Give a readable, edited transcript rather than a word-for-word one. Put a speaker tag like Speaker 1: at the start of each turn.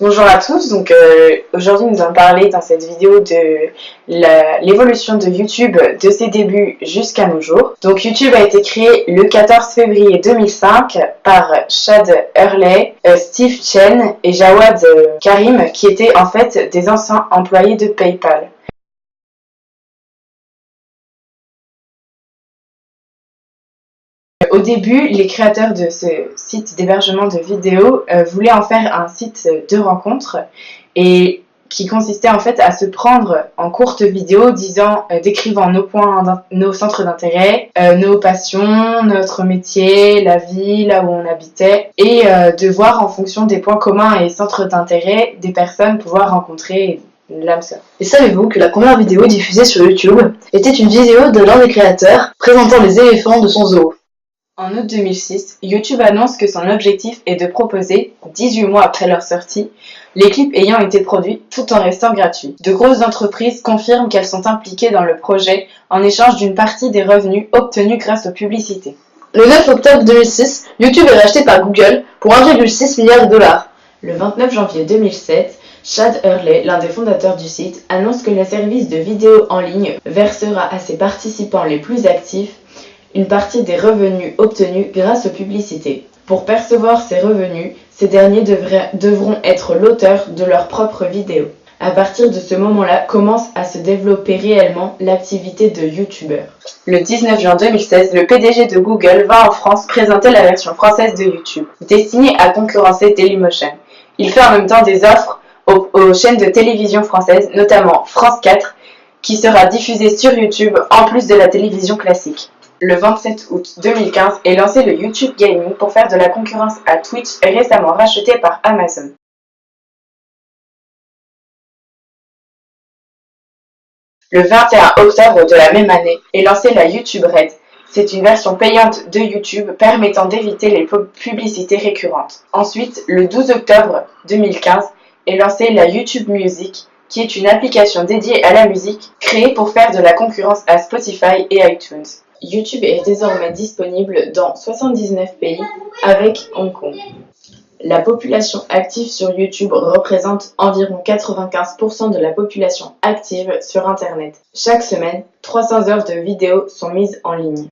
Speaker 1: Bonjour à tous, aujourd'hui nous allons parler dans cette vidéo de l'évolution de YouTube de ses débuts jusqu'à nos jours. Donc YouTube a été créé le 14 février 2005 par Chad Hurley, Steve Chen et Jawad Karim qui étaient en fait des anciens employés de PayPal. Au début, les créateurs de ce site d'hébergement de vidéos voulaient en faire un site de rencontre et qui consistait en fait à se prendre en courtes vidéos décrivant nos centres d'intérêt, nos passions, notre métier, la vie, là où on habitait et de voir en fonction des points communs et centres d'intérêt des personnes pouvoir rencontrer l'âme sœur.
Speaker 2: Et savez-vous que la première vidéo diffusée sur YouTube était une vidéo de l'un des créateurs présentant les éléphants de son zoo?
Speaker 1: En août 2006, YouTube annonce que son objectif est de proposer, 18 mois après leur sortie, les clips ayant été produits tout en restant gratuits. De grosses entreprises confirment qu'elles sont impliquées dans le projet en échange d'une partie des revenus obtenus grâce aux publicités.
Speaker 2: Le 9 octobre 2006, YouTube est racheté par Google pour 1,6 milliard de dollars.
Speaker 1: Le 29 janvier 2007, Chad Hurley, l'un des fondateurs du site, annonce que le service de vidéo en ligne versera à ses participants les plus actifs une partie des revenus obtenus grâce aux publicités. Pour percevoir ces revenus, ces derniers devront être l'auteur de leurs propres vidéos. À partir de ce moment-là, commence à se développer réellement l'activité de YouTubeur. Le 19 juin 2016, le PDG de Google va en France présenter la version française de YouTube, destinée à concurrencer Dailymotion. Il fait en même temps des offres aux chaînes de télévision françaises, notamment France 4, qui sera diffusée sur YouTube en plus de la télévision classique. Le 27 août 2015 est lancé le YouTube Gaming pour faire de la concurrence à Twitch, récemment racheté par Amazon. Le 21 octobre de la même année est lancée la YouTube Red. C'est une version payante de YouTube permettant d'éviter les publicités récurrentes. Ensuite, le 12 octobre 2015 est lancée la YouTube Music, qui est une application dédiée à la musique créée pour faire de la concurrence à Spotify et iTunes. YouTube est désormais disponible dans 79 pays avec Hong Kong. La population active sur YouTube représente environ 95% de la population active sur Internet. Chaque semaine, 300 heures de vidéos sont mises en ligne.